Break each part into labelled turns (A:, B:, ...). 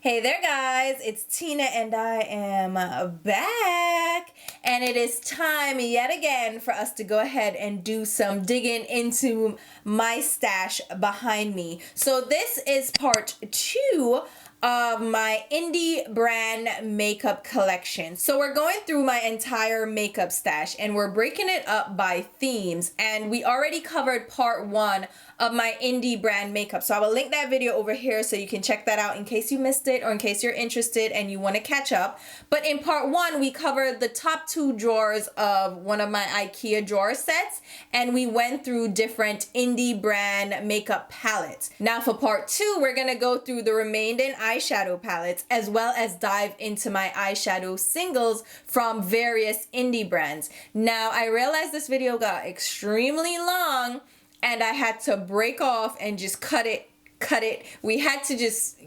A: Hey there guys, it's Tina and I am back, and it is time yet again for us to go ahead and do some digging into my stash behind me. So this is part 2 of my indie brand makeup collection. So we're going through my entire makeup stash and we're breaking it up by themes, and we already covered part 1 of my indie brand makeup. So I will link that video over here so you can check that out in case you missed it or in case you're interested and you want to catch up. But in part 1 we covered the top 2 drawers of one of my IKEA drawer sets, and we went through different indie brand makeup palettes. Now for part 2 we're gonna go through the remaining eyeshadow palettes as well as dive into my eyeshadow singles from various indie brands. Now I realized this video got extremely long and I had to break off and just cut it. We had to just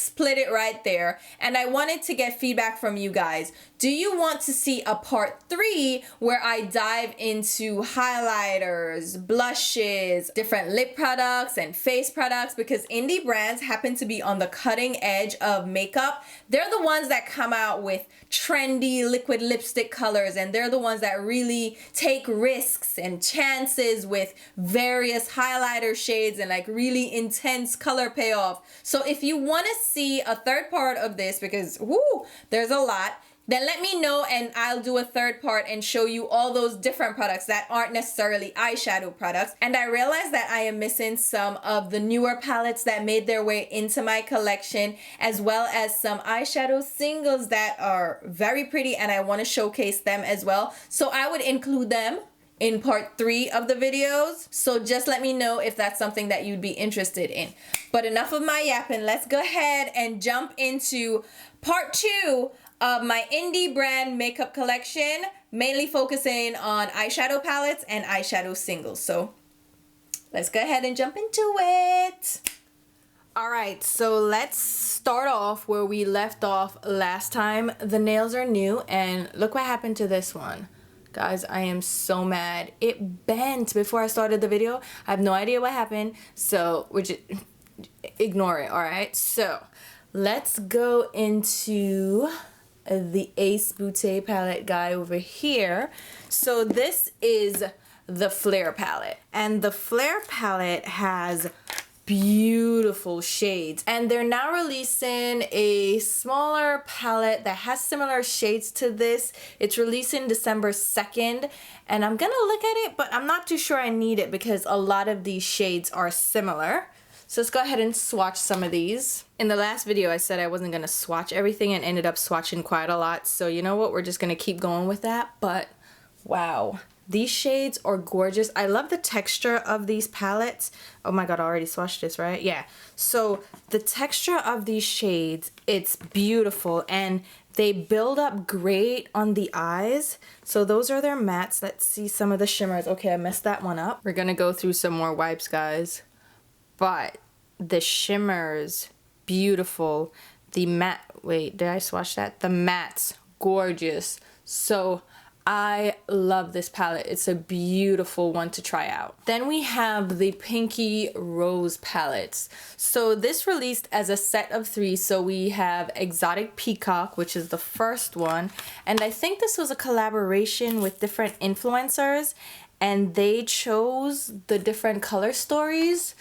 A: split it right there. And I wanted to get feedback from you guys. Do you want to see a part 3 where I dive into highlighters, blushes, different lip products and face products? Because indie brands happen to be on the cutting edge of makeup. They're the ones that come out with trendy liquid lipstick colors, and they're the ones that really take risks and chances with various highlighter shades and like really intense color payoff. So if you want to see a third part of this, because there's a lot, then let me know and I'll do a third part and show you all those different products that aren't necessarily eyeshadow products. And I realized that I am missing some of the newer palettes that made their way into my collection, as well as some eyeshadow singles that are very pretty and I want to showcase them as well. So I would include them in part 3 of the videos. So just let me know if that's something that you'd be interested in. But enough of my yapping. Let's go ahead and jump into part 2 of my indie brand makeup collection, mainly focusing on eyeshadow palettes and eyeshadow singles. So let's go ahead and jump into it. All right, so let's start off where we left off last time. The nails are new, and look what happened to this one. Guys, I am so mad. It bent before I started the video. I have no idea what happened, so we're just ignore it, all right? So let's go into the Ace Beauté palette guy over here. So this is the Flare palette, and the Flare palette has beautiful shades, and they're now releasing a smaller palette that has similar shades to this. It's releasing December 2nd, and I'm gonna look at it, but I'm not too sure I need it because a lot of these shades are similar. So let's go ahead and swatch some of these. In the last video I said I wasn't gonna swatch everything and ended up swatching quite a lot, so you know what, we're just gonna keep going with that. But wow, these shades are gorgeous. I love the texture of these palettes. Oh my god, I already swatched this, right? Yeah. So the texture of these shades, it's beautiful, and they build up great on the eyes. So those are their mattes. Let's see some of the shimmers. Okay, I messed that one up. We're gonna go through some more wipes, guys. But the shimmers, beautiful. The matte, wait, did I swatch that? The mattes, gorgeous. So I love this palette. It's a beautiful one to try out. Then we have the Pinky Rose palettes. So this released as a set of 3. So we have Exotic Peacock, which is the first one. And I think this was a collaboration with different influencers, and they chose the different color stories.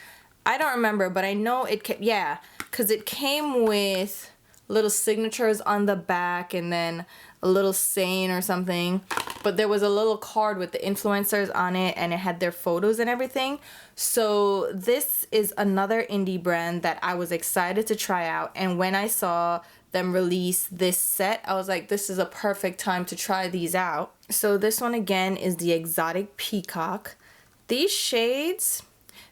A: I don't remember, but I know it came, yeah, because it came with little signatures on the back and then a little saying or something. But there was a little card with the influencers on it, and it had their photos and everything. So this is another indie brand that I was excited to try out. And when I saw them release this set, I was like, this is a perfect time to try these out. So this one again is the Exotic Peacock. These shades,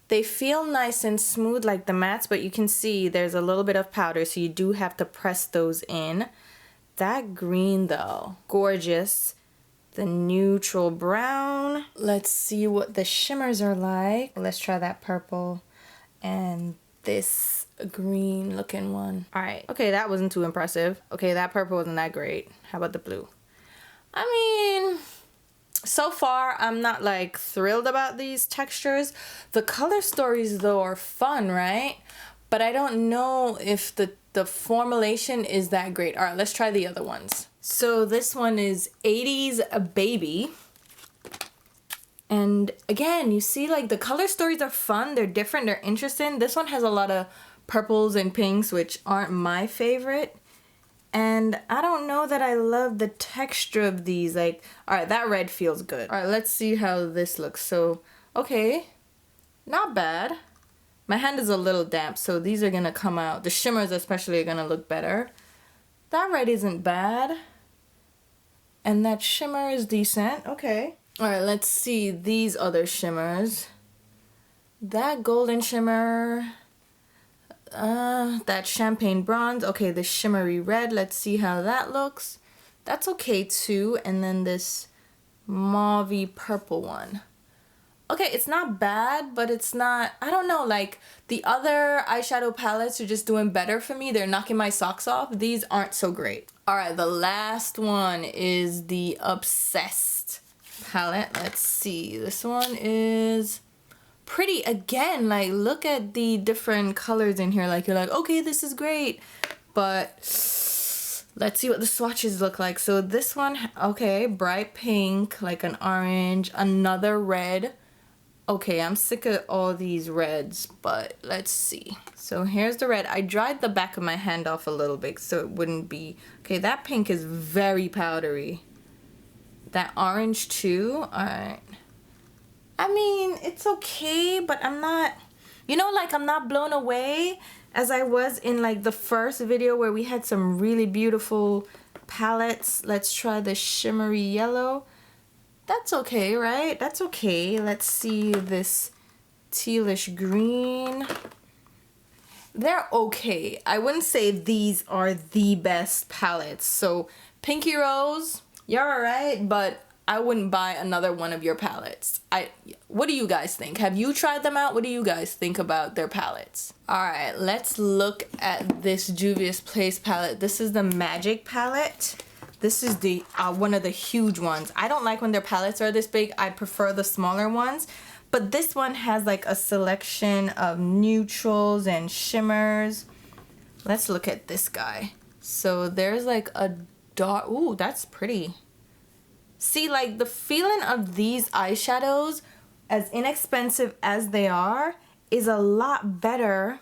A: they feel nice and smooth like the mattes, but you can see there's a little bit of powder, so you do have to press those in. That green though, gorgeous. The neutral brown. Let's see what the shimmers are like. Let's try that purple and this green looking one. All right, okay, that wasn't too impressive. Okay, that purple wasn't that great. How about the blue? I mean, so far I'm not like thrilled about these textures. The color stories though are fun, right? But I don't know if the the formulation is that great. All right, let's try the other ones. So this one is 80s Baby. And again, you see like the color stories are fun. They're different. They're interesting. This one has a lot of purples and pinks, which aren't my favorite. And I don't know that I love the texture of these. Like, all right, that red feels good. All right, let's see how this looks. So, okay, not bad. My hand is a little damp, so these are gonna come out. The shimmers especially are gonna look better. That red isn't bad. And that shimmer is decent, okay. All right, let's see these other shimmers. That golden shimmer, that champagne bronze. Okay, the shimmery red, let's see how that looks. That's okay too. And then this mauvey purple one. Okay, it's not bad, but it's not, I don't know, like the other eyeshadow palettes are just doing better for me. They're knocking my socks off. These aren't so great. All right, the last one is the Obsessed palette. Let's see, this one is pretty again. Like, look at the different colors in here. Like, you're like, okay, this is great, but let's see what the swatches look like. So this one, okay, bright pink, like an orange, another red. Okay, I'm sick of all these reds, but let's see. So here's the red. I dried the back of my hand off a little bit so it wouldn't be, okay, that pink is very powdery. That orange too, all right. I mean, it's okay, but I'm not, you know, like I'm not blown away as I was in like the first video where we had some really beautiful palettes. Let's try the shimmery yellow. That's okay, right? That's okay. Let's see this tealish green. They're okay. I wouldn't say these are the best palettes. So Pinky Rose, you're alright, but I wouldn't buy another one of your palettes. What do you guys think? Have you tried them out? What do you guys think about their palettes? Alright, let's look at this Juvia's Place palette. This is the Magic palette. This is the one of the huge ones. I don't like when their palettes are this big. I prefer the smaller ones. But this one has like a selection of neutrals and shimmers. Let's look at this guy. So there's like a dark, ooh, that's pretty. See, like the feeling of these eyeshadows, as inexpensive as they are, is a lot better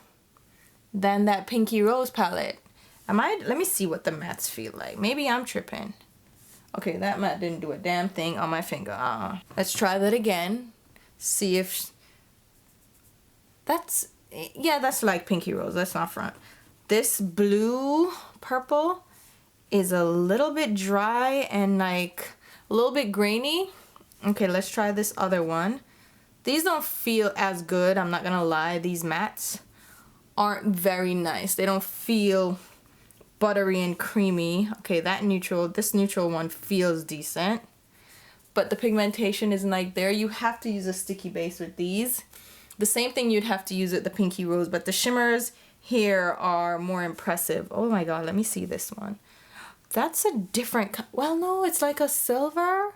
A: than that Pinky Rose palette. Let me see what the mattes feel like. Maybe I'm tripping. Okay, that matte didn't do a damn thing on my finger. Let's try that again. See if that's, yeah, that's like Pinky Rose. That's not front. This blue purple is a little bit dry and like a little bit grainy. Okay, let's try this other one. These don't feel as good, I'm not gonna lie. These mattes aren't very nice. They don't feel buttery and creamy. Okay, that neutral, this neutral one feels decent, but the pigmentation isn't like there. You have to use a sticky base with these. The same thing you'd have to use with the Pinky Rose, but the shimmers here are more impressive. Oh my god, let me see this one. That's a different, well, no, it's like a silver.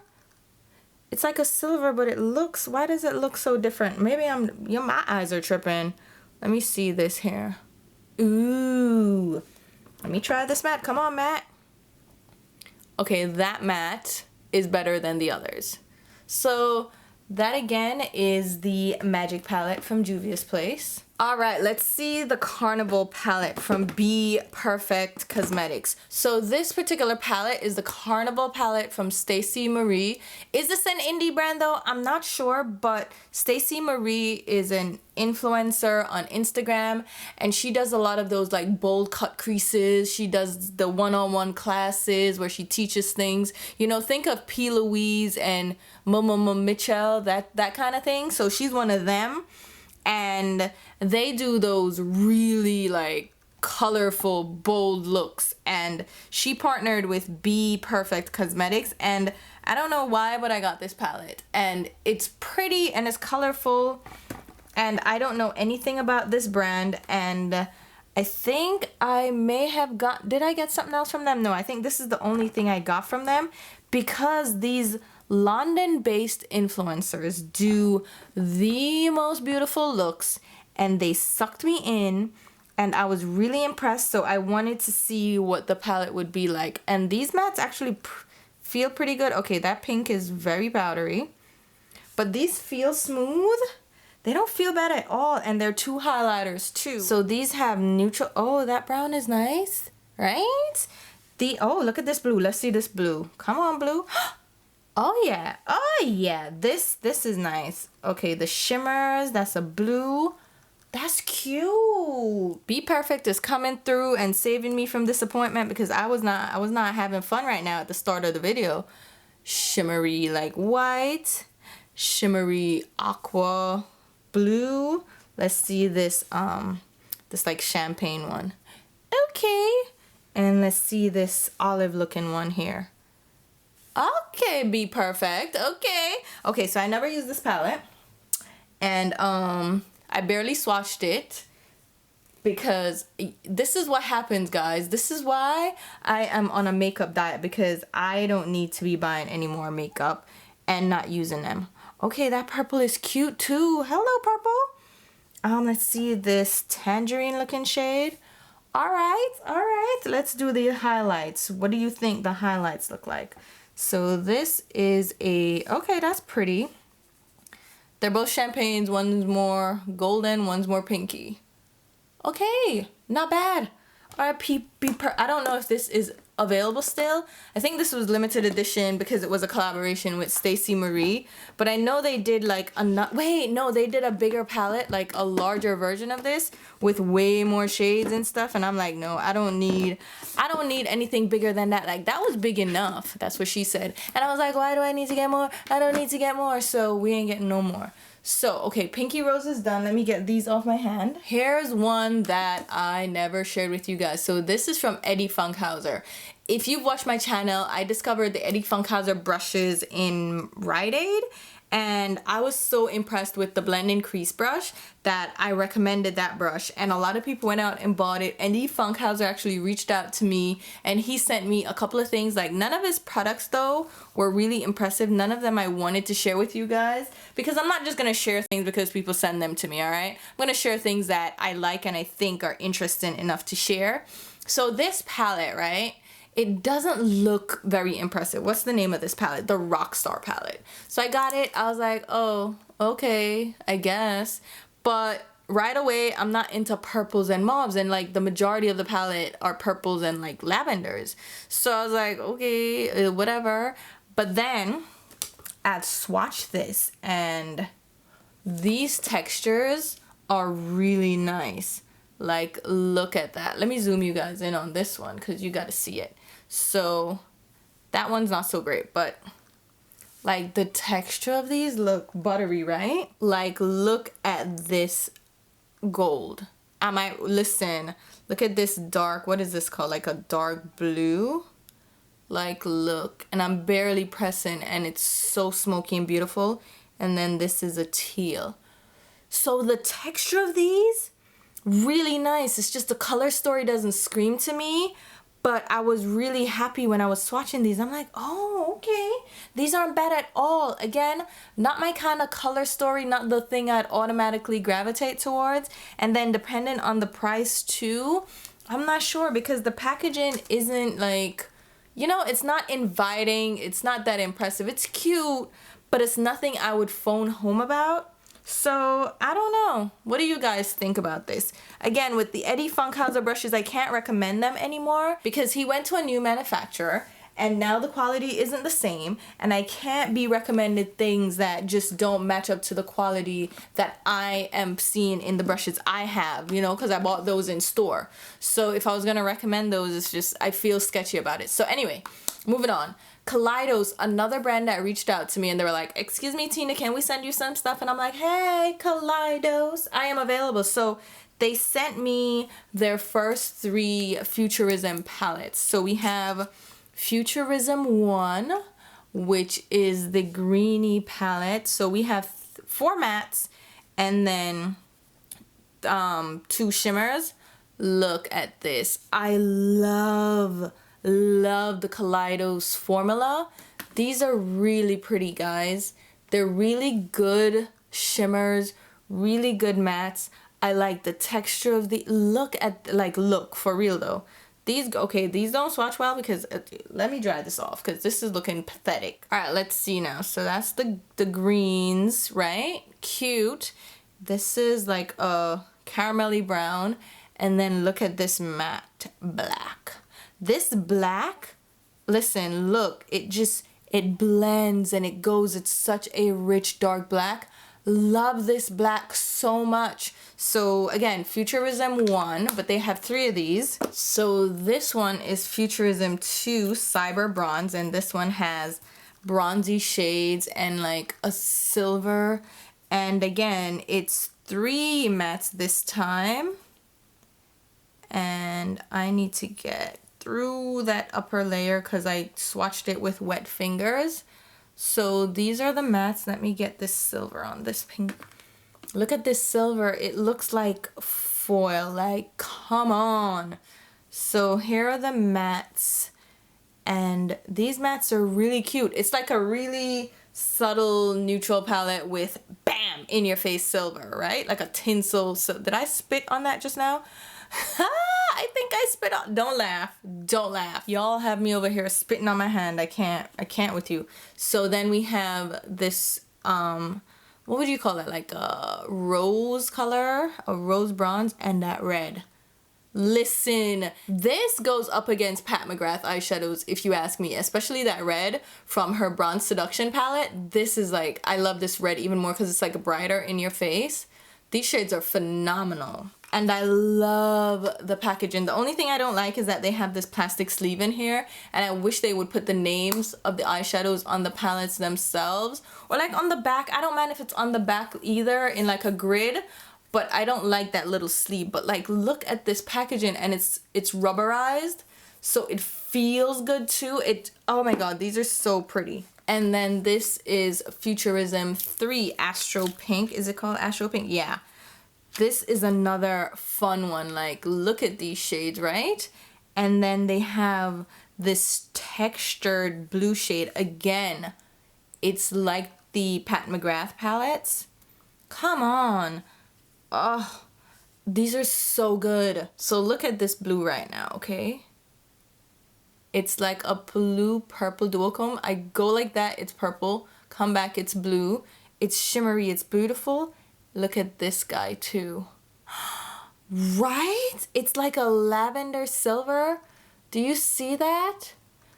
A: It's like a silver, but it looks, why does it look so different? Maybe my eyes are tripping. Let me see this here. Ooh. Let me try this matte. Come on, matte. Okay, that matte is better than the others. So that again is the Magic palette from Juvia's Place. All right, let's see the Carnival palette from BePerfect Cosmetics. So this particular palette is the Carnival palette from Stacey Marie. Is this an indie brand though? I'm not sure, but Stacey Marie is an influencer on Instagram, and she does a lot of those like bold cut creases. She does the one-on-one classes where she teaches things. You know, think of P. Louise and Mama Mitchell, that kind of thing. So she's one of them. And they do those really like colorful, bold looks. And she partnered with BePerfect Cosmetics. And I don't know why, but I got this palette. And it's pretty and it's colorful. And I don't know anything about this brand. And I think I may have did I get something else from them? No, I think this is the only thing I got from them, because these London-based influencers do the most beautiful looks, and they sucked me in, and I was really impressed, so I wanted to see what the palette would be like. And these mattes actually feel pretty good. Okay, that pink is very powdery, but these feel smooth. They don't feel bad at all, and they're 2 highlighters too. So these have neutral. Oh, that brown is nice, right? Oh, look at this blue. Let's see this blue. Come on, blue. Oh yeah, oh yeah. This is nice. Okay, the shimmers. That's a blue. That's cute. BePerfect is coming through and saving me from disappointment, because I was not having fun right now at the start of the video. Shimmery like white, shimmery aqua blue. Let's see this this like champagne one. Okay. And let's see this olive looking one here. Okay, BePerfect. Okay, so I never used this palette, and I barely swatched it, because this is what happens, guys. This is why I am on a makeup diet, because I don't need to be buying any more makeup and not using them. Okay, that purple is cute too. Hello, purple. Let's see this tangerine looking shade. All right. Let's do the highlights. What do you think the highlights look like? So this is okay, that's pretty. They're both champagnes. One's more golden, one's more pinky. Okay, not bad. All right, I don't know if this is available still. I think this was limited edition because it was a collaboration with Stacey Marie. But I know they did like they did a bigger palette, like a larger version of this with way more shades and stuff. And I'm like, no, I don't need anything bigger than that. Like, that was big enough. That's what she said. And I was like, why do I need to get more? I don't need to get more. So we ain't getting no more. So, okay, Pinky Rose is done. Let me get these off my hand. Here's one that I never shared with you guys. So this is from Eddie Funkhouser. If you've watched my channel, I discovered the Eddie Funkhouser brushes in Rite Aid, and I was so impressed with the blend and crease brush that I recommended that brush, and a lot of people went out and bought it. Eddie Funkhouser actually reached out to me, and he sent me a couple of things. Like, none of his products though were really impressive. None of them I wanted to share with you guys, because I'm not just gonna share things because people send them to me. All right, I'm gonna share things that I like and I think are interesting enough to share. So this palette, right, it doesn't look very impressive. What's the name of this palette? The Rockstar palette. So I got it. I was like, oh, okay, I guess. But right away, I'm not into purples and mauves, and like the majority of the palette are purples and like lavenders. So I was like, okay, whatever. But then I'd swatch this, and these textures are really nice. Like, look at that. Let me zoom you guys in on this one because you got to see it. So that one's not so great, but like the texture of these look buttery, right? Like, look at this gold. Listen, look at this dark, what is this called? Like a dark blue. Like, look, and I'm barely pressing, and it's so smoky and beautiful. And then this is a teal. So the texture of these, really nice. It's just the color story doesn't scream to me, but I was really happy when I was swatching these. I'm like, oh, okay, these aren't bad at all. Again, not my kind of color story, not the thing I'd automatically gravitate towards. And then depending on the price too, I'm not sure, because the packaging isn't like, you know, it's not inviting, it's not that impressive. It's cute, but it's nothing I would phone home about. So I don't know. What do you guys think about this? Again, with the Eddie Funkhouser brushes, I can't recommend them anymore because he went to a new manufacturer and now the quality isn't the same, and I can't be recommended things that just don't match up to the quality that I am seeing in the brushes I have, you know, because I bought those in store. So if I was going to recommend those, it's just, I feel sketchy about it. So anyway, moving on. Kaleidos, another brand that reached out to me, and they were like, excuse me, Tina, can we send you some stuff? And I'm like, hey, Kaleidos, I am available. So they sent me their first 3 Futurism palettes. So we have Futurism 1, which is the greeny palette. So we have 4 mattes and then 2 shimmers. Look at this. I love the Kaleidos formula. These are really pretty, guys. They're really good shimmers, really good mattes. I like the texture of the, look at, like, look, for real though. These, okay, these don't swatch well because, let me dry this off because this is looking pathetic. All right, let's see now. So that's the greens, right? Cute. This is like a caramelly brown. And then look at this matte black. This black, listen, look, it blends and it goes. It's such a rich dark black. Love this black so much. So again, Futurism 1, but they have 3 of these. So this one is Futurism 2 Cyber Bronze, and this one has bronzy shades and like a silver. And again, it's 3 mattes this time. And I need to get through that upper layer because I swatched it with wet fingers. So these are the mattes. Let me get this silver on this pink. Look at this silver. It looks like foil. Like, come on. So here are the mattes. And these mattes are really cute. It's like a really subtle neutral palette with bam, in your face silver, right? Like a tinsel. So did I spit on that just now? I think I spit on. Don't laugh. Don't laugh. Y'all have me over here spitting on my hand. I can't with you. So then we have this, what would you call it? Like a rose color, a rose bronze, and that red. Listen, this goes up against Pat McGrath eyeshadows if you ask me, especially that red from her Bronze Seduction palette. This is like, I love this red even more because it's like brighter in your face. These shades are phenomenal. And I love the packaging. The only thing I don't like is that they have this plastic sleeve in here. And I wish they would put the names of the eyeshadows on the palettes themselves. Or like on the back. I don't mind if it's on the back either in like a grid. But I don't like that little sleeve. But like, look at this packaging and it's rubberized. So it feels good too. Oh my god, these are so pretty. And then this is Futurism 3 Astro Pink. Is it called Astro Pink? Yeah. This is another fun one. Like, look at these shades, right? And then they have this textured blue shade. Again, it's like the Pat McGrath palettes. Come on. Oh, these are so good. So look at this blue right now, okay? It's like a blue purple duochrome. I go like that, it's purple. Come back, it's blue. It's shimmery, it's beautiful. Look at this guy too. Right? It's like a lavender silver. Do you see that?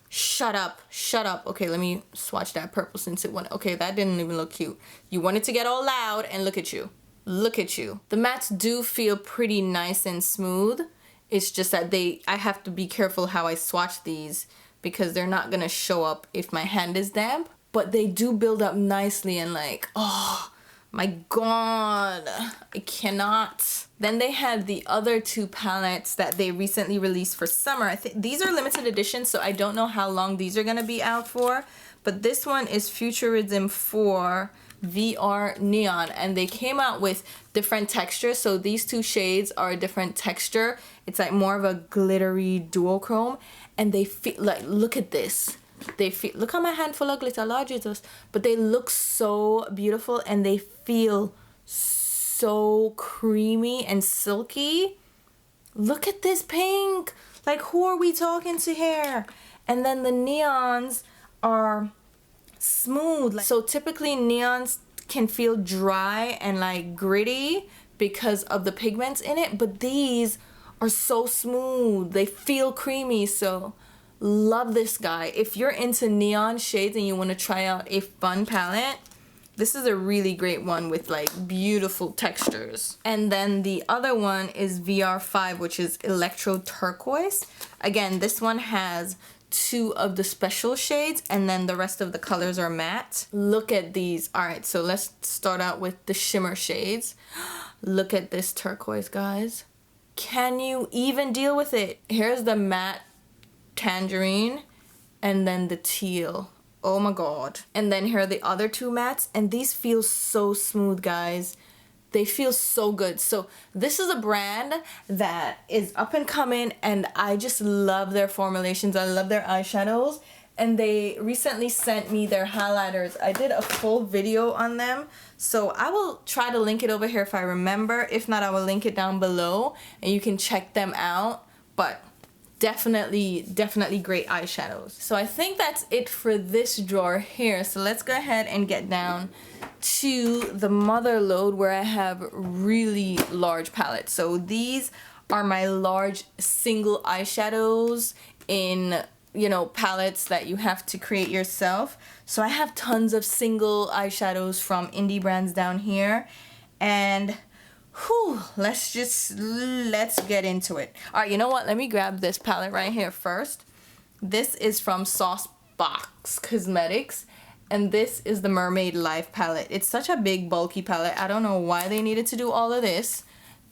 A: Shut up, shut up. Okay, let me swatch that purple since it went. Okay, that didn't even look cute. You wanted to get all loud and look at you. Look at you. The mattes do feel pretty nice and smooth. It's just that I have to be careful how I swatch these because they're not gonna show up if my hand is damp. But they do build up nicely and like, oh my god, I cannot. Then they had the other 2 palettes that they recently released for summer. I think these are limited editions, so I don't know how long these are gonna be out for. But this one is Futurism 4 VR Neon, and they came out with different textures. So these 2 shades are a different texture. It's like more of a glittery duochrome, and they feel like, look at this. They feel, look at my hand full of glitter, Lord Jesus. But they look so beautiful and they feel so creamy and silky. Look at this pink. Like, who are we talking to here? And then the neons are smooth. So typically neons can feel dry and like gritty because of the pigments in it, but these are so smooth. They feel creamy. So love this guy. If you're into neon shades and you want to try out a fun palette, this is a really great one with like beautiful textures. And then the other one is VR5, which is Electro Turquoise. Again, this one has 2 of the special shades and then the rest of the colors are matte. Look at these. All right, so let's start out with the shimmer shades. Look at this turquoise, guys. Can you even deal with it? Here's the matte tangerine and then the teal. Oh my god. And then here are the other 2 mattes, and these feel so smooth, guys. They feel so good. So this is a brand that is up and coming, and I just love their formulations. I love their eyeshadows, and they recently sent me their highlighters. I did a full video on them, so I will try to link it over here if I remember. If not, I will link it down below and you can check them out. But definitely great eyeshadows. So I think that's it for this drawer here. So let's go ahead and get down to the mother load where I have really large palettes. So these are my large single eyeshadows in, you know, palettes that you have to create yourself. So I have tons of single eyeshadows from indie brands down here, and whew, let's get into it. All right, you know what? Let me grab this palette right here first. This is from Saucebox Cosmetics, and this is the Mermaid Life palette. It's such a big, bulky palette. I don't know why they needed to do all of this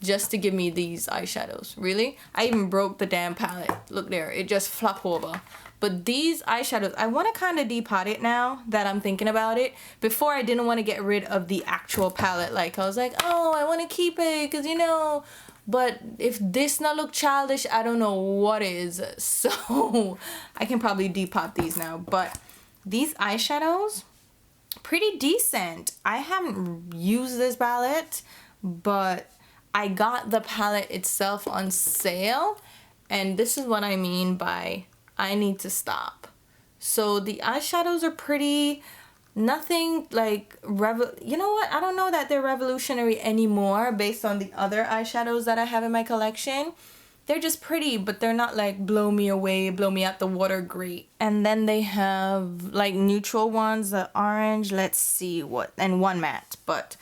A: just to give me these eyeshadows. Really? I even broke the damn palette. Look there, it just flopped over. But these eyeshadows, I want to kind of depot it now that I'm thinking about it. Before, I didn't want to get rid of the actual palette. Like, I was like, oh, I want to keep it because, you know, but if this not look childish, I don't know what is. So I can probably depot these now. But these eyeshadows, pretty decent. I haven't used this palette, but I got the palette itself on sale. And this is what I mean by I need to stop. So the eyeshadows are pretty, nothing like, you know what? I don't know that they're revolutionary anymore based on the other eyeshadows that I have in my collection. They're just pretty, but they're not like blow me away, blow me out the water great. And then they have like neutral ones, the orange, let's see what, and one matte, but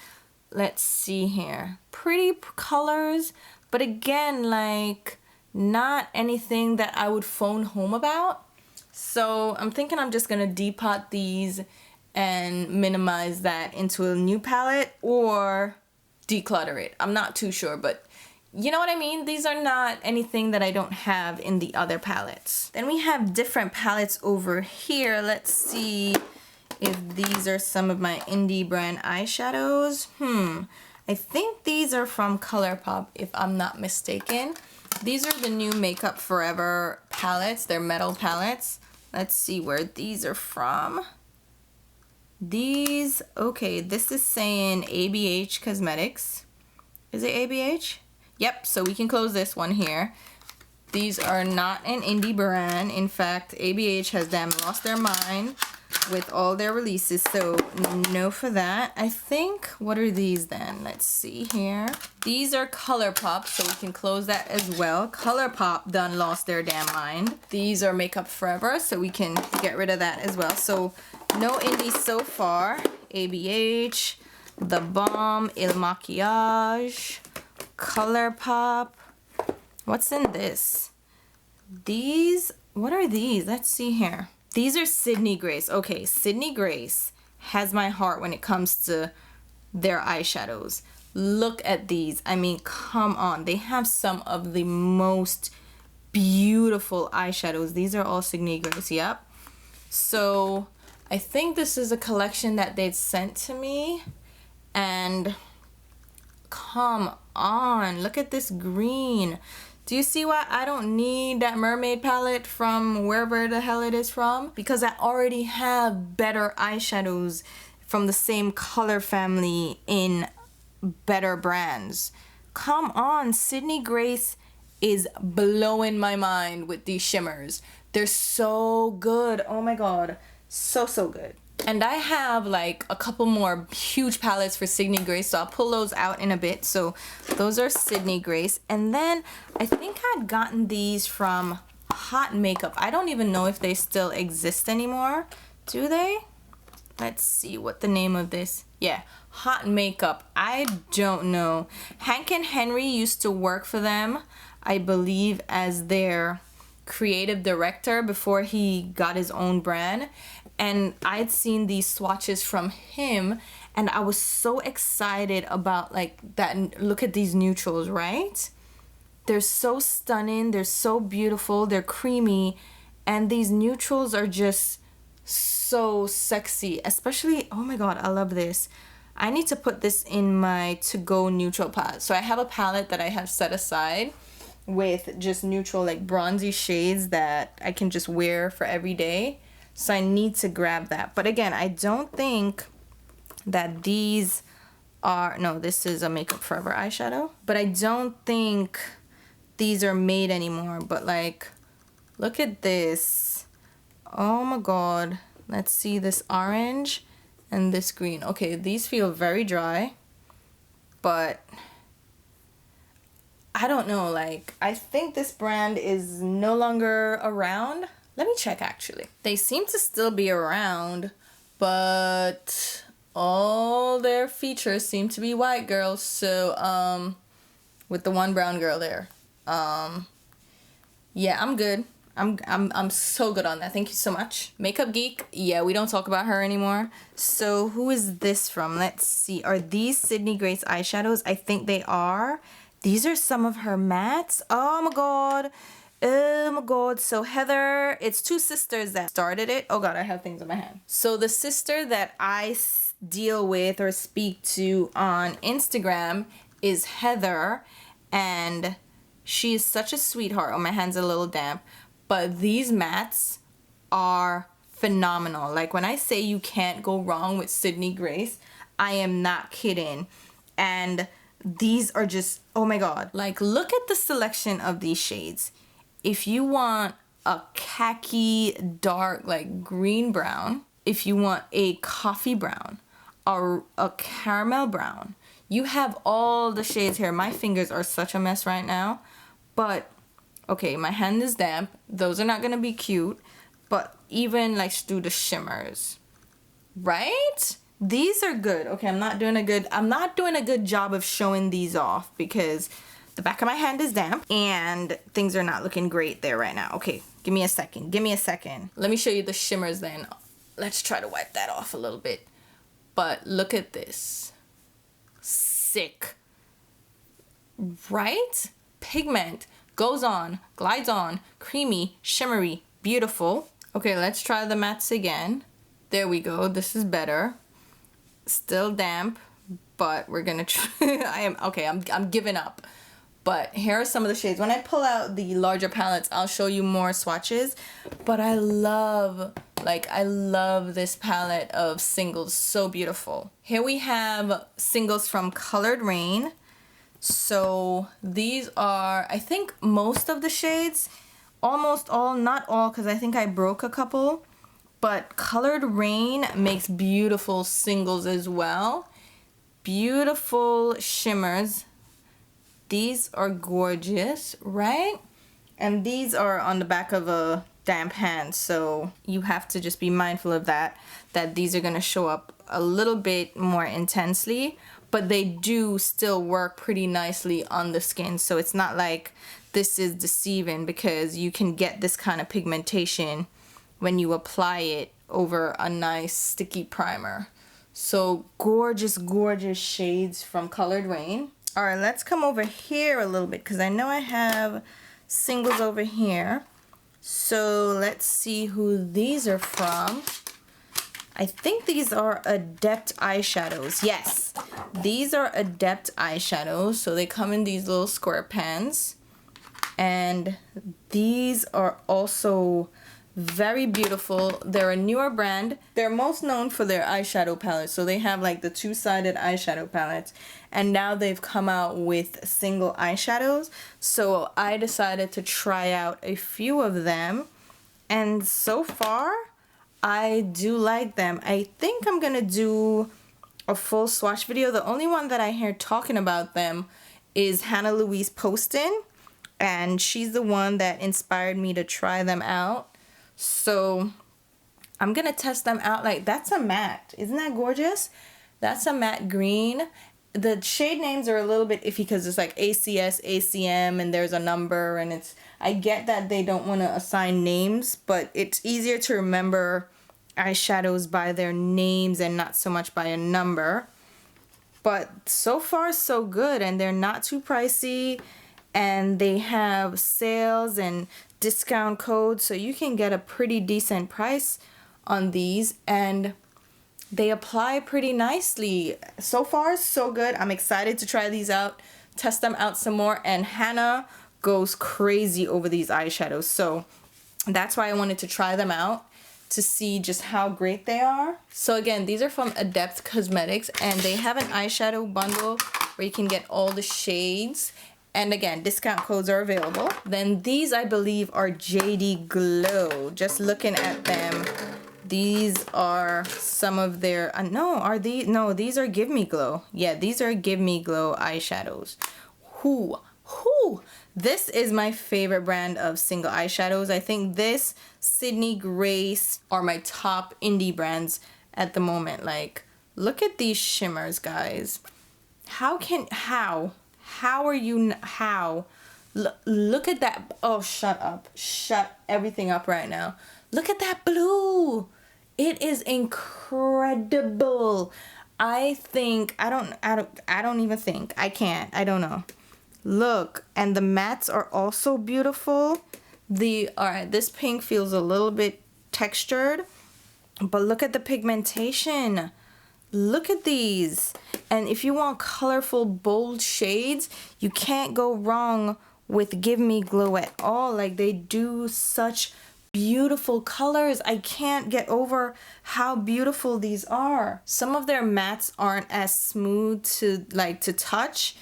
A: let's see here. Pretty colors, but again, like, not anything that I would phone home about. So I'm thinking I'm just gonna depot these and minimize that into a new palette or declutter it. I'm not too sure, but you know what I mean? These are not anything that I don't have in the other palettes. Then we have different palettes over here. Let's see if these are some of my indie brand eyeshadows. I think these are from ColourPop if I'm not mistaken. These are the new Makeup Forever palettes. They're metal palettes. Let's see where these are from. These, okay, this is saying ABH Cosmetics. Is it ABH? Yep, so we can close this one here. These are not an indie brand. In fact, ABH has them lost their mind with all their releases, so no for that. I think, what are these then? Let's see here. These are ColourPop, so we can close that as well. ColourPop done lost their damn mind. These are Makeup Forever, so we can get rid of that as well. So no indies so far. ABH, The Balm, Il Maquillage, ColourPop. What's in this? These, what are these? Let's see here. These are Sydney Grace. Okay, Sydney Grace has my heart when it comes to their eyeshadows. Look at these. I mean, come on. They have some of the most beautiful eyeshadows. These are all Sydney Grace, yep. So I think this is a collection that they'd sent to me. And come on, look at this green. Do you see why I don't need that Mermaid palette from wherever the hell it is from? Because I already have better eyeshadows from the same color family in better brands. Come on, Sydney Grace is blowing my mind with these shimmers. They're so good. Oh my god, so good. And I have like a couple more huge palettes for Sydney Grace, so I'll pull those out in a bit. So those are Sydney Grace. And then I think I'd gotten these from Hot Makeup. I don't even know if they still exist anymore. Do they? Let's see what the name of this. Yeah, Hot Makeup. I don't know. Hank and Henry used to work for them, I believe, as their creative director before he got his own brand. And I'd seen these swatches from him and I was so excited about like that. Look at these neutrals, right? They're so stunning, they're so beautiful, they're creamy, and these neutrals are just so sexy. Especially, oh my god, I love this. I need to put this in my to-go neutral palette. So I have a palette that I have set aside with just neutral like bronzy shades that I can just wear for every day. So I need to grab that. But again, I don't think that these are, no, this is a Makeup Forever eyeshadow. But I don't think these are made anymore. But like, look at this. Oh my god. Let's see this orange and this green. Okay, these feel very dry. But I don't know, like, I think this brand is no longer around. Let me check, actually. They seem to still be around, but all their features seem to be white girls. So, with the one brown girl there. Yeah, I'm good. I'm so good on that. Thank you so much. Makeup Geek. Yeah, we don't talk about her anymore. So, who is this from? Let's see. Are these Sydney Grace eyeshadows? I think they are. These are some of her mattes. Oh my god. Oh my god. So Heather, it's two sisters that started it. Oh god, I have things in my hand. So the sister that I deal with or speak to on Instagram is Heather, and she is such a sweetheart. Oh, my hand's a little damp. But these mattes are phenomenal. Like, when I say you can't go wrong with Sydney Grace, I am not kidding. And these are just, oh my god. Like, look at the selection of these shades. If you want a khaki dark, like green brown, if you want a coffee brown, or a caramel brown, you have all the shades here. My fingers are such a mess right now. But, okay, my hand is damp. Those are not gonna be cute. But even, like, do the shimmers. Right? These are good. Okay, I'm not doing a good job of showing these off because the back of my hand is damp and things are not looking great there right now. Okay, give me a second. Give me a second. Let me show you the shimmers then. Let's try to wipe that off a little bit. But look at this. Sick. Right? Pigment goes on, glides on, creamy, shimmery, beautiful. Okay, let's try the mattes again. There we go. This is better. Still damp, but we're gonna try. I'm giving up. But here are some of the shades. When I pull out the larger palettes, I'll show you more swatches. But I love this palette of singles. So beautiful. Here we have singles from Colored Rain. So these are, I think, most of the shades. Almost all, not all, because I think I broke a couple. But Colored Rain makes beautiful singles as well. Beautiful shimmers. These are gorgeous, right? And these are on the back of a damp hand, so you have to just be mindful of that these are going to show up a little bit more intensely, but they do still work pretty nicely on the skin. So it's not like this is deceiving, because you can get this kind of pigmentation when you apply it over a nice sticky primer. So gorgeous, gorgeous shades from Colored Rain. All right, let's come over here a little bit because I know I have singles over here. So let's see who these are from. I think these are Adept eyeshadows. Yes, these are Adept eyeshadows. So they come in these little square pans. And these are also very beautiful. They're a newer brand. They're most known for their eyeshadow palettes. So they have like the two-sided eyeshadow palettes. And now they've come out with single eyeshadows. So I decided to try out a few of them. And so far, I do like them. I think I'm going to do a full swatch video. The only one that I hear talking about them is Hannah Louise Poston. And she's the one that inspired me to try them out. So I'm going to test them out. Like, that's a matte. Isn't that gorgeous? That's a matte green. The shade names are a little bit iffy because it's like ACS, ACM, and there's a number. And it's, I get that they don't want to assign names, but it's easier to remember eyeshadows by their names and not so much by a number. But so far, so good. And they're not too pricey. And they have sales and discount codes, so you can get a pretty decent price on these, and they apply pretty nicely. So far, so good. I'm excited to try these out, test them out some more, and Hannah goes crazy over these eyeshadows, so that's why I wanted to try them out to see just how great they are. So again, these are from Adept Cosmetics, and they have an eyeshadow bundle where you can get all the shades. And again, discount codes are available. Then these, I believe, are JD Glow. Just looking at them, these are some of their, no, these are Give Me Glow. Yeah, these are Give Me Glow eyeshadows. This is my favorite brand of single eyeshadows. I think this, Sydney Grace are my top indie brands at the moment. Like, look at these shimmers, guys. How are you, look at that. Oh, shut up. Shut everything up right now. Look at that blue. It is incredible. I don't know. Look, and the mattes are also beautiful. Alright, this pink feels a little bit textured, but look at the pigmentation. Look at these. And if you want colorful, bold shades, you can't go wrong with Give Me Glow at all. Like, they do such beautiful colors. I can't get over how beautiful these are. Some of their mattes aren't as smooth to touch,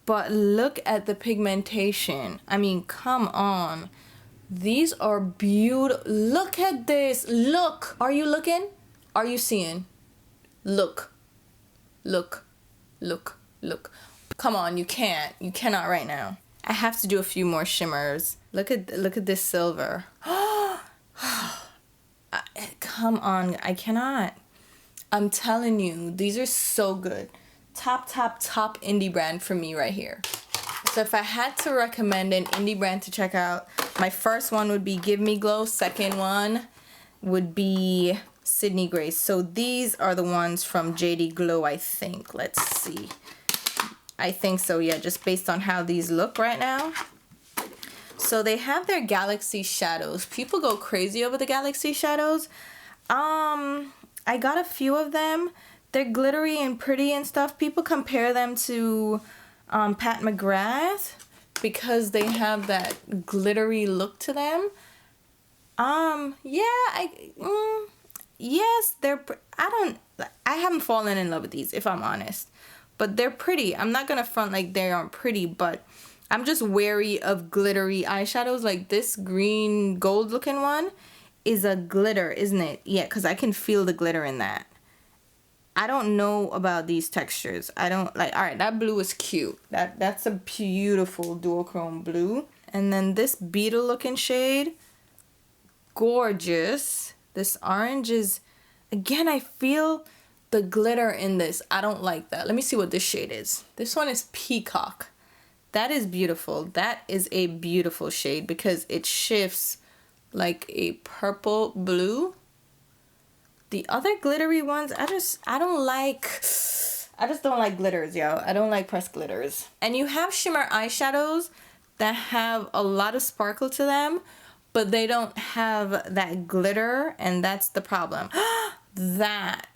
A: but look at the pigmentation. I mean, come on. These are beautiful. Look at this. Look. Are you looking? Are you seeing? Look. Look. Look. Look. Come on, you can't. You cannot right now. I have to do a few more shimmers. Look at this silver. Come on, I cannot. I'm telling you, these are so good. Top indie brand for me right here. So if I had to recommend an indie brand to check out, my first one would be Give Me Glow. Second one would be Sydney Grace. So these are the ones from JD Glow, I think. Let's see. I think so, yeah, just based on how these look right now. So they have their Galaxy Shadows. People go crazy over the Galaxy Shadows. I got a few of them. They're glittery and pretty and stuff. People compare them to Pat McGrath because they have that glittery look to them. Yes, I haven't fallen in love with these, if I'm honest. But they're pretty. I'm not gonna front like they aren't pretty, but I'm just wary of glittery eyeshadows. Like this green gold looking one is a glitter, isn't it? Yeah, because I can feel the glitter in that. I don't know about these textures. I don't like. All right, that blue is cute. That's a beautiful duochrome blue. And then this beetle looking shade, gorgeous. This orange is, again, I feel the glitter in this. I don't like that. Let me see what this shade is. This one is Peacock. That is beautiful. That is a beautiful shade because it shifts like a purple blue. The other glittery ones, I just don't like glitters, yo. I don't like pressed glitters. And you have shimmer eyeshadows that have a lot of sparkle to them, but they don't have that glitter, and that's the problem.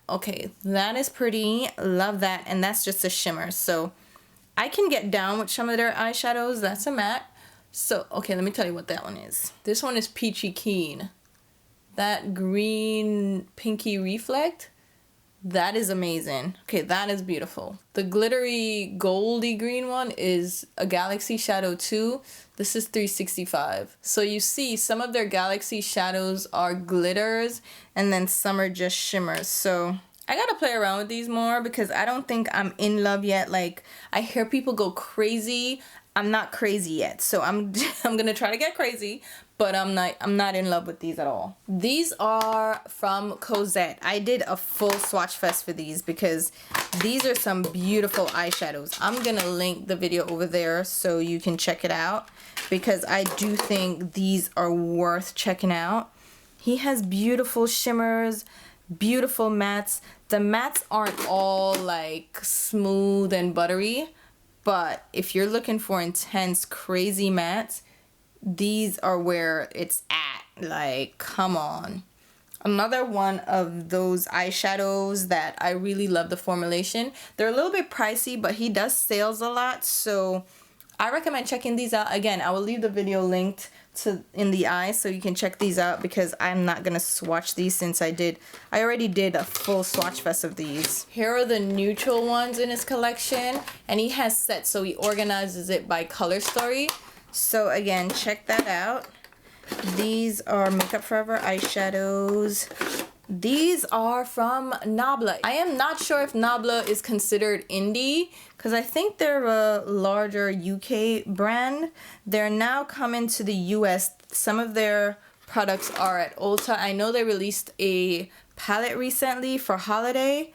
A: Okay, that is pretty. Love that, and that's just a shimmer. So I can get down with some of their eyeshadows. That's a matte. So, okay, let me tell you what that one is. This one is Peachy Keen. That green pinky reflect, that is amazing. Okay, that is beautiful. The glittery goldy green one is a Galaxy Shadow 2. This is 365. So you see some of their Galaxy Shadows are glitters and then some are just shimmers. So I gotta play around with these more because I don't think I'm in love yet. Like, I hear people go crazy. I'm not crazy yet, so I'm gonna try to get crazy, but I'm not in love with these at all. These are from Cozzette. I did a full swatch fest for these because these are some beautiful eyeshadows. I'm gonna link the video over there so you can check it out because I do think these are worth checking out. He has beautiful shimmers, beautiful mattes. The mattes aren't all like smooth and buttery, but if you're looking for intense, crazy mattes, these are where it's at. Like, come on. Another one of those eyeshadows that I really love the formulation. They're a little bit pricey, but he does sales a lot. So I recommend checking these out. Again, I will leave the video linked in the eye so you can check these out, because I'm not gonna swatch these since I already did a full swatch fest of these. Here are the neutral ones in his collection, and he has sets, so he organizes it by color story. So again, check that out. These are Makeup Forever eyeshadows. These are from Nabla. I am not sure if Nabla is considered indie, because I think they're a larger UK brand. They're now coming to the US. Some of their products are at Ulta. I know they released a palette recently for holiday,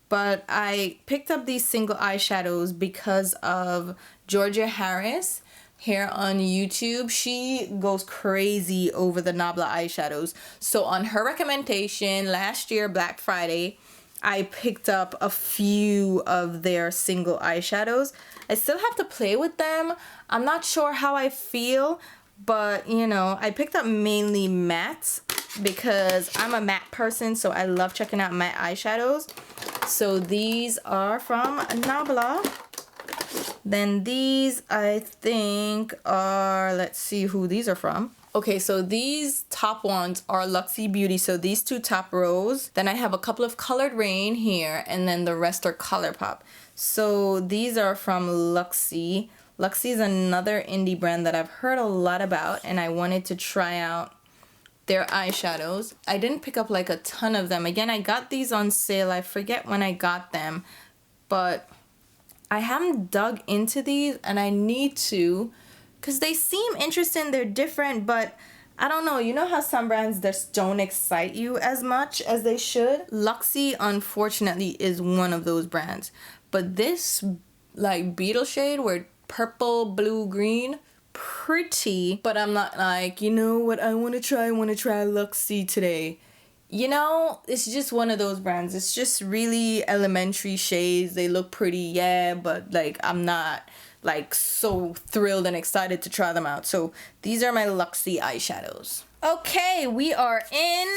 A: but I picked up these single eyeshadows because of Georgia Harris here on YouTube. She goes crazy over the Nabla eyeshadows. So on her recommendation, last year, Black Friday, I picked up a few of their single eyeshadows. I still have to play with them. I'm not sure how I feel, but you know, I picked up mainly mattes because I'm a matte person, so I love checking out matte eyeshadows. So these are from Nabla. Then these, I think, are, let's see who these are from. Okay, so these top ones are Luxie Beauty. So these two top rows. Then I have a couple of Colored Rain here, and then the rest are ColourPop. So these are from Luxie. Luxie is another indie brand that I've heard a lot about, and I wanted to try out their eyeshadows. I didn't pick up like a ton of them. Again, I got these on sale. I forget when I got them, but I haven't dug into these, and I need to, because they seem interesting. They're different, but I don't know. You know how some brands just don't excite you as much as they should? Luxie, unfortunately, is one of those brands. But this, like, beetle shade where purple, blue, green, pretty. But I'm not like, you know what, I want to try Luxie today. You know, it's just one of those brands. It's just really elementary shades. They look pretty, yeah, but like I'm not like so thrilled and excited to try them out. So these are my Luxie eyeshadows. Okay, we are in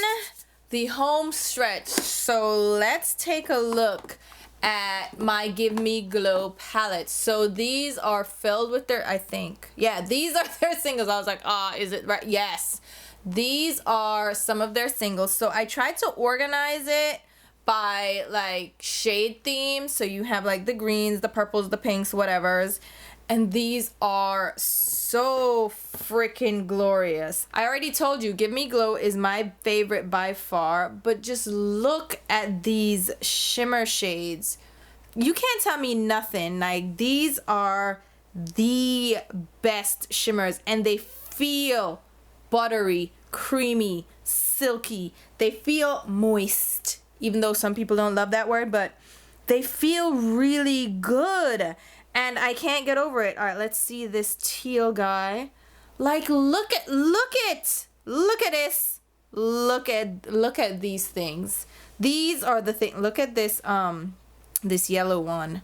A: the home stretch. So let's take a look at my Give Me Glow palette. So these are filled with their, I think, yeah, these are their singles. I was like, is it right? Yes. These are some of their singles. So I tried to organize it by like shade themes. So you have like the greens, the purples, the pinks, whatevers. And these are so freaking glorious. I already told you, Give Me Glow is my favorite by far. But just look at these shimmer shades. You can't tell me nothing. Like, these are the best shimmers. And they feel buttery, creamy, silky. They feel moist, even though some people don't love that word, but they feel really good, and I can't get over it. All right, let's see this teal guy. Like, look at this. Look at these things. These are the thing. Look at this this yellow one.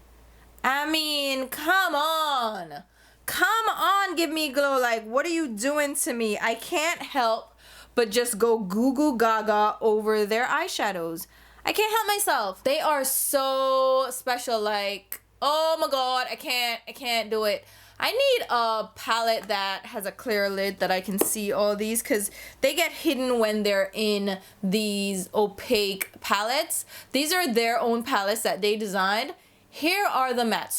A: I mean, come on. Come on, Give Me Glow. Like, what are you doing to me? I can't help but just go goo goo gaga over their eyeshadows. I can't help myself. They are so special. Like, oh my god, I can't do it. I need a palette that has a clear lid that I can see all these, because they get hidden when they're in these opaque palettes. These are their own palettes that they designed. Here are the mattes.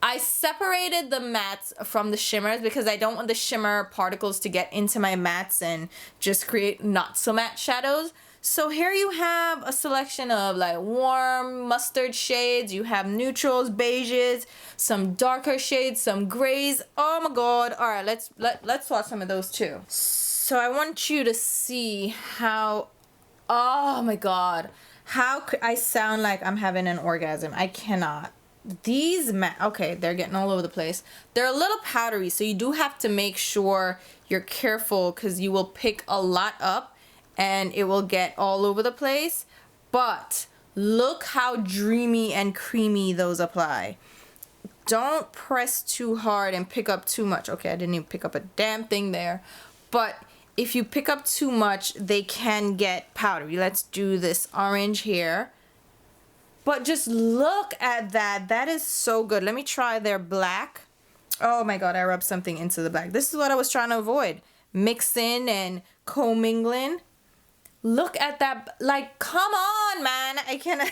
A: I separated the mattes from the shimmers because I don't want the shimmer particles to get into my mattes and just create not so matte shadows. So here you have a selection of like warm mustard shades. You have neutrals, beiges, some darker shades, some grays. Oh my god. All right, let's swatch some of those too. So I want you to see how, oh my god, how could I sound like I'm having an orgasm? I cannot. These okay, they're getting all over the place. They're a little powdery, so you do have to make sure you're careful, because you will pick a lot up and it will get all over the place. But look how dreamy and creamy those apply. Don't press too hard and pick up too much. Okay, I didn't even pick up a damn thing there. But if you pick up too much, they can get powdery. Let's do this orange here. But just look at that. That is so good. Let me try their black. Oh my God, I rubbed something into the black. This is what I was trying to avoid. Mixing and commingling. Look at that. Like, come on, man. I can't.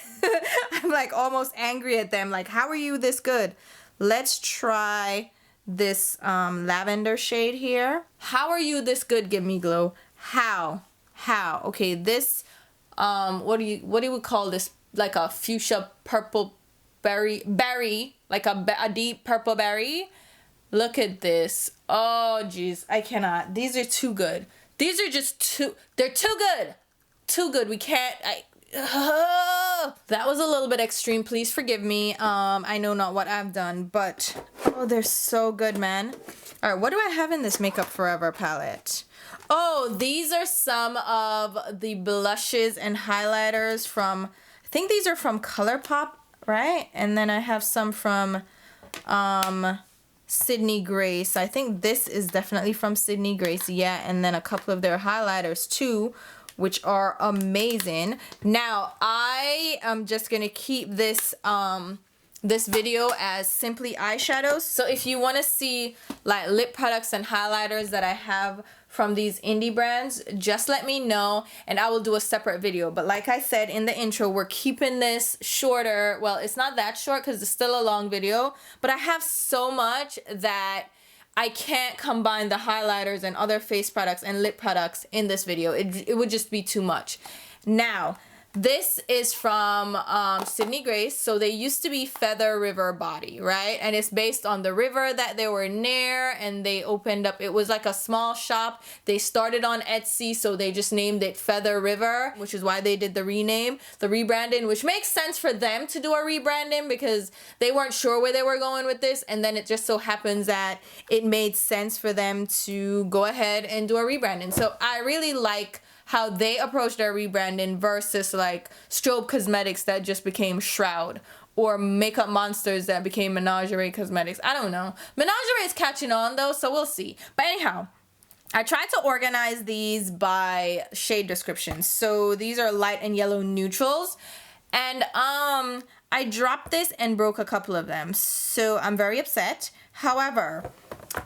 A: I'm like almost angry at them. Like, how are you this good? Let's try this lavender shade here. How are you this good? Give me glow. How? Okay, this what do you call this? Like a fuchsia purple berry, like a deep purple berry. Look at this. Oh geez, I cannot. These are too good. These are just they're too good. Too good. We can't. That was a little bit extreme. Please forgive me. I know not what I've done, but oh, they're so good, man. All right, what do I have in this Makeup Forever palette? Oh, these are some of the blushes and highlighters from, I think these are from ColourPop, right? And then I have some from Sydney Grace. I think this is definitely from Sydney Grace, yeah. And then a couple of their highlighters too, which are amazing. Now, I am just gonna keep this this video as simply eyeshadows. So if you want to see like lip products and highlighters that I have from these indie brands, just let me know and I will do a separate video. But like I said in the intro, we're keeping this shorter. Well, it's not that short because it's still a long video, but I have so much that I can't combine the highlighters and other face products and lip products in this video. It would just be too much. Now, this is from Sydney Grace. So they used to be Feather River Body, right? And it's based on the river that they were near, and they opened up, it was like a small shop. They started on Etsy, so they just named it Feather River, which is why they did the rename, the rebranding, which makes sense for them to do a rebranding because they weren't sure where they were going with this. And then it just so happens that it made sense for them to go ahead and do a rebranding. So I really like how they approach their rebranding versus like Strobe Cosmetics that just became Shroud, or Makeup Monsters that became Menagerie Cosmetics. I don't know. Menagerie is catching on though, so we'll see. But anyhow, I tried to organize these by shade descriptions. So these are light and yellow neutrals. And I dropped this and broke a couple of them. So I'm very upset. However,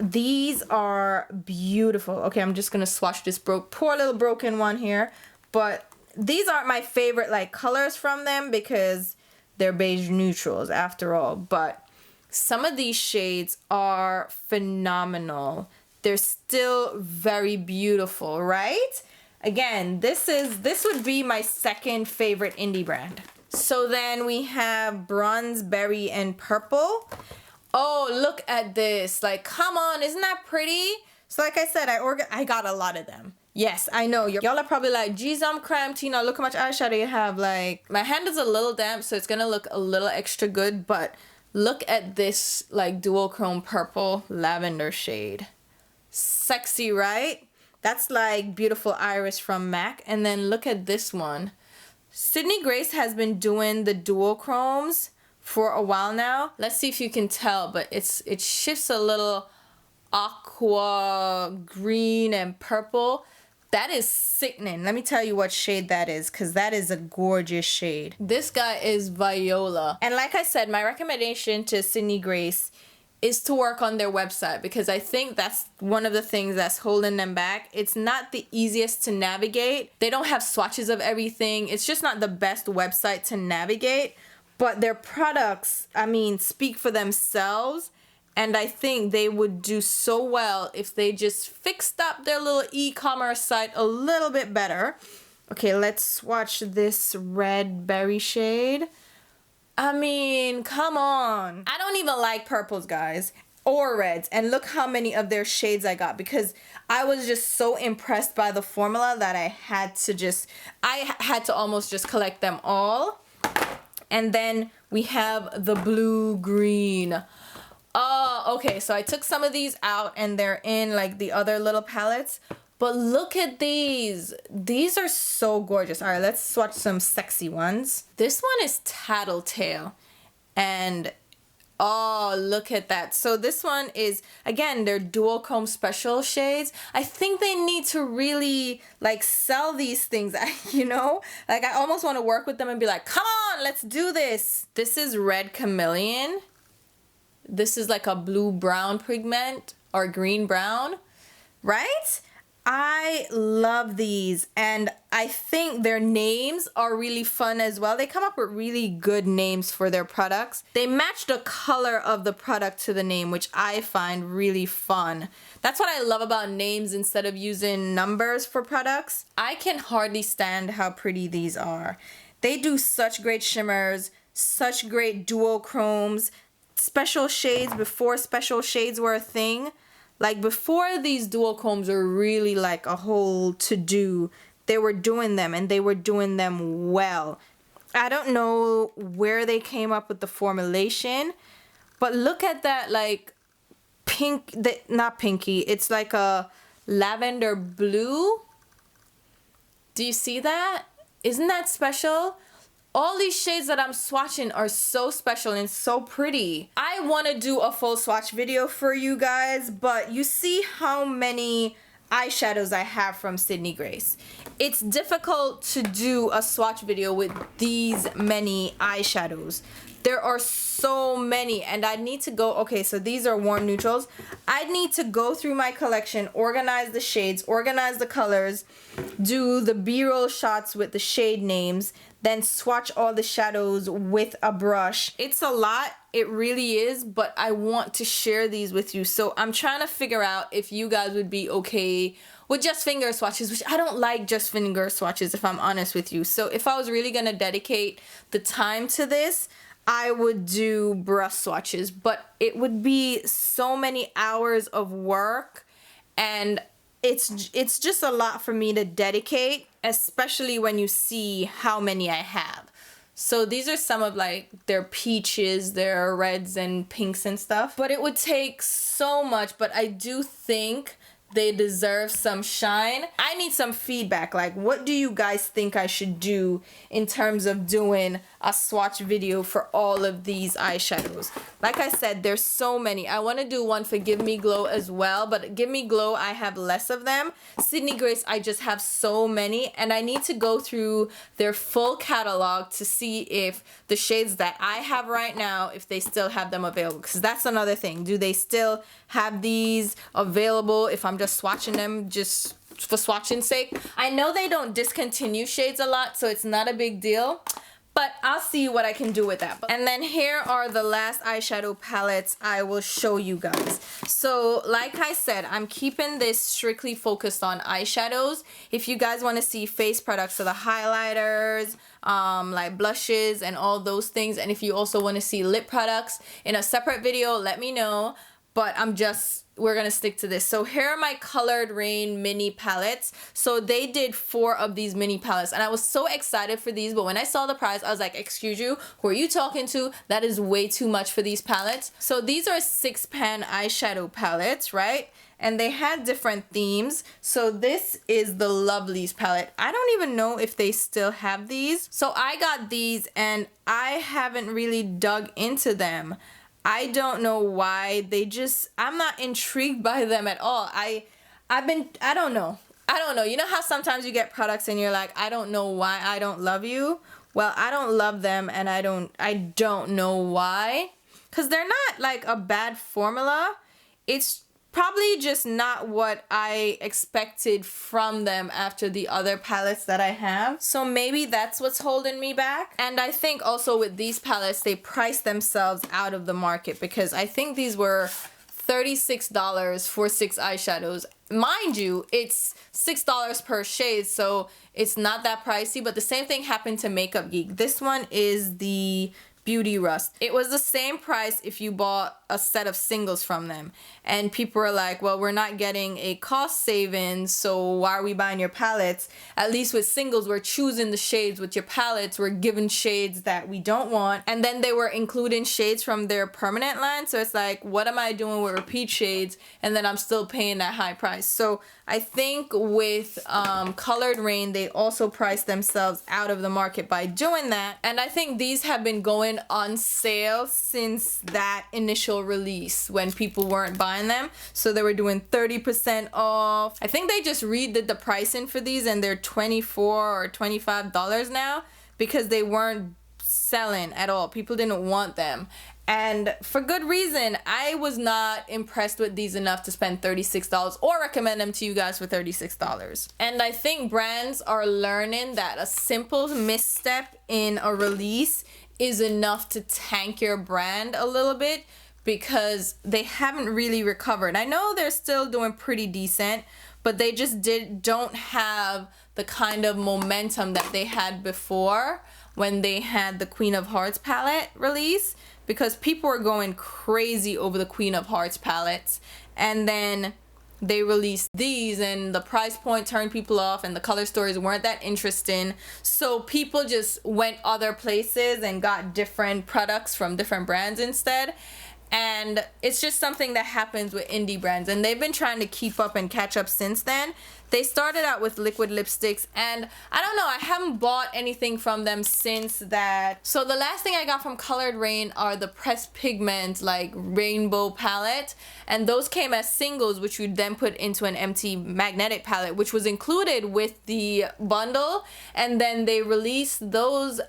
A: these are beautiful. Okay, I'm just gonna swatch this poor little broken one here. But these aren't my favorite like colors from them because they're beige neutrals after all. But some of these shades are phenomenal. They're still very beautiful, right? Again, this would be my second favorite indie brand. So then we have Bronze Berry and Purple. Oh, look at this. Like, come on, isn't that pretty? So like I said, I got a lot of them. Yes, I know. Y'all are probably like, geez, I'm cramped, Tina, look how much eyeshadow you have. Like, my hand is a little damp, so it's gonna look a little extra good, but look at this, like, duochrome purple lavender shade. Sexy, right? That's like Beautiful Iris from MAC. And then look at this one. Sydney Grace has been doing the duochromes for a while now. Let's see if you can tell, but it shifts a little aqua green and purple. That is sickening. Let me tell you what shade that is, because that is a gorgeous shade. This guy is Viola. And like I said, my recommendation to Sydney Grace is to work on their website, because I think that's one of the things that's holding them back. It's not the easiest to navigate. They don't have swatches of everything. It's just not the best website to navigate. But their products, I mean, speak for themselves. And I think they would do so well if they just fixed up their little e-commerce site a little bit better. Okay, let's swatch this red berry shade. I mean, come on. I don't even like purples, guys, or reds. And look how many of their shades I got, because I was just so impressed by the formula that I had to almost just collect them all. And then we have the blue green. Oh, okay, so I took some of these out and they're in like the other little palettes. But look at these. These are so gorgeous. All right, let's swatch some sexy ones. This one is Tattletale. And Oh, look at that. So this one is, again, they're dual chrome special shades. I think they need to really like sell these things, you know? Like I almost want to work with them and be like, come on, let's do this. This is Red Chameleon. This is like a blue-brown pigment or green-brown, right? I love these, and I think their names are really fun as well. They come up with really good names for their products. They match the color of the product to the name, which I find really fun. That's what I love about names instead of using numbers for products. I can hardly stand how pretty these are. They do such great shimmers, such great dual chromes, special shades before special shades were a thing. Like before these dual chromes were really like a whole to-do, they were doing them and they were doing them well. I don't know where they came up with the formulation, but look at that like pink, not pinky, it's like a lavender blue. Do you see that? Isn't that special? All these shades that I'm swatching are so special and so pretty. I want to do a full swatch video for you guys, but you see how many eyeshadows I have from Sydney Grace. It's difficult to do a swatch video with these many eyeshadows. There are so many, and I need to go, okay, so these are warm neutrals. I need to go through my collection, organize the shades, organize the colors, do the B-roll shots with the shade names, then swatch all the shadows with a brush. It's a lot, it really is, but I want to share these with you. So I'm trying to figure out if you guys would be okay with just finger swatches, which I don't like just finger swatches if I'm honest with you. So if I was really gonna dedicate the time to this, I would do brush swatches, but it would be so many hours of work, and it's just a lot for me to dedicate, especially when you see how many I have. So these are some of like their peaches, their reds and pinks and stuff, but it would take so much, but I do think they deserve some shine. I need some feedback. Like, what do you guys think I should do in terms of doing a swatch video for all of these eyeshadows? Like I said, there's so many. I want to do one for Give Me Glow as well, but Give Me Glow, I have less of them. Sydney Grace, I just have so many, and I need to go through their full catalog to see if the shades that I have right now, if they still have them available, because that's another thing. Do they still have these available if I'm just swatching them just for swatching sake? I know they don't discontinue shades a lot, so it's not a big deal, but I'll see what I can do with that. And then here are the last eyeshadow palettes I will show you guys. So like I said, I'm keeping this strictly focused on eyeshadows. If you guys want to see face products, so the highlighters, like blushes and all those things, and if you also want to see lip products in a separate video, let me know. But we're gonna stick to this. So here are my Colored Rain mini palettes. So they did 4 of these mini palettes, and I was so excited for these, but when I saw the price, I was like, excuse you, who are you talking to? That is way too much for these palettes. So these are 6-pan eyeshadow palettes, right? And they had different themes. So this is the Lovelies palette. I don't even know if they still have these. So I got these, and I haven't really dug into them. I don't know why. I'm not intrigued by them at all. I don't know. You know how sometimes you get products and you're like, I don't know why I don't love you? Well, I don't love them, and I don't know why. Because they're not like a bad formula. It's probably just not what I expected from them after the other palettes that I have. So maybe that's what's holding me back. And I think also with these palettes, they priced themselves out of the market, because I think these were $36 for 6 eyeshadows. Mind you, it's $6 per shade, so it's not that pricey, but the same thing happened to Makeup Geek. This one is the Beauty Rust. It was the same price if you bought a set of singles from them. And people were like, well, we're not getting a cost savings, so why are we buying your palettes? At least with singles, we're choosing the shades. With your palettes, we're giving shades that we don't want. And then they were including shades from their permanent line. So it's like, what am I doing with repeat shades? And then I'm still paying that high price. So I think with Colored Rain, they also priced themselves out of the market by doing that. And I think these have been going on sale since that initial release when people weren't buying them. So they were doing 30% off. I think they just redid the pricing for these and they're $24 or $25 now because they weren't selling at all. People didn't want them. And for good reason. I was not impressed with these enough to spend $36 or recommend them to you guys for $36. And I think brands are learning that a simple misstep in a release is enough to tank your brand a little bit because they haven't really recovered. I know they're still doing pretty decent, but they just don't have the kind of momentum that they had before when they had the Queen of Hearts palette release, because people were going crazy over the Queen of Hearts palettes, and then they released these and the price point turned people off and the color stories weren't that interesting, so people just went other places and got different products from different brands instead. And it's just something that happens with indie brands, and they've been trying to keep up and catch up since then. They started out with liquid lipsticks, and I don't know, I haven't bought anything from them since that. So the last thing I got from Colored Rain are the pressed pigment like rainbow palette, and those came as singles, which you then put into an empty magnetic palette, which was included with the bundle. And then they released those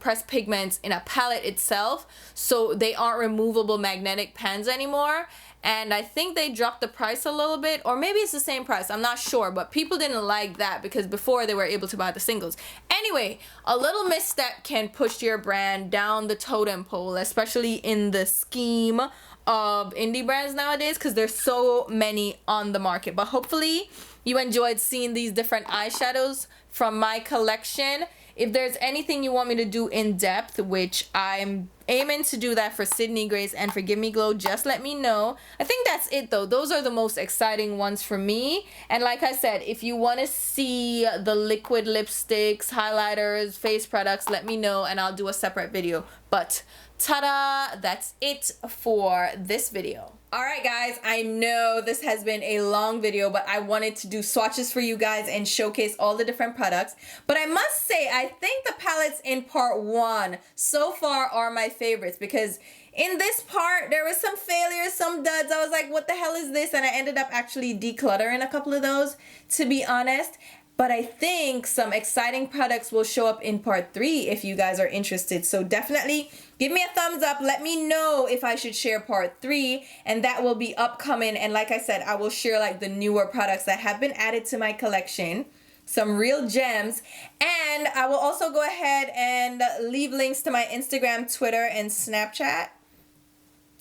A: pressed pigments in a palette itself, so they aren't removable magnetic pens anymore. And I think they dropped the price a little bit, or maybe it's the same price, I'm not sure, but people didn't like that because before they were able to buy the singles. Anyway, a little misstep can push your brand down the totem pole, especially in the scheme of indie brands nowadays, because there's so many on the market. But hopefully you enjoyed seeing these different eyeshadows from my collection. If there's anything you want me to do in depth, which I'm aiming to do that for Sydney Grace and for Give Me Glow, just let me know. I think that's it though. Those are the most exciting ones for me. And like I said, if you want to see the liquid lipsticks, highlighters, face products, let me know and I'll do a separate video. But ta-da, that's it for this video. Alright guys, I know this has been a long video, but I wanted to do swatches for you guys and showcase all the different products. But I must say, I think the palettes in part 1 so far are my favorites, because in this part, there was some failures, some duds. I was like, what the hell is this? And I ended up actually decluttering a couple of those, to be honest. But I think some exciting products will show up in part 3 if you guys are interested. So definitely give me a thumbs up. Let me know if I should share part 3, and that will be upcoming. And like I said, I will share like the newer products that have been added to my collection, some real gems. And I will also go ahead and leave links to my Instagram, Twitter, and Snapchat,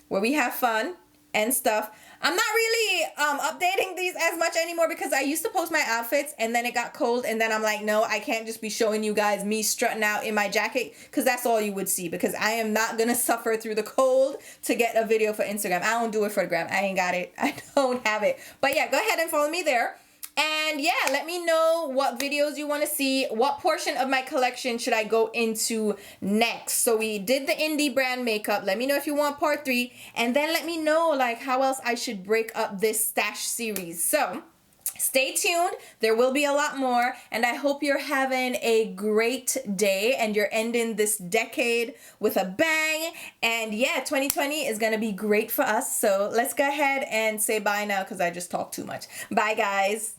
A: where we have fun and stuff. I'm not really updating these as much anymore because I used to post my outfits and then it got cold, and then I'm like, no, I can't just be showing you guys me strutting out in my jacket, because that's all you would see, because I am not gonna suffer through the cold to get a video for Instagram. I don't do it for the gram. I ain't got it. I don't have it. But yeah, go ahead and follow me there. And yeah, let me know what videos you want to see. What portion of my collection should I go into next? So we did the indie brand makeup. Let me know if you want part 3. And then let me know like how else I should break up this stash series. So stay tuned. There will be a lot more. And I hope you're having a great day and you're ending this decade with a bang. And yeah, 2020 is going to be great for us. So let's go ahead and say bye now because I just talked too much. Bye, guys.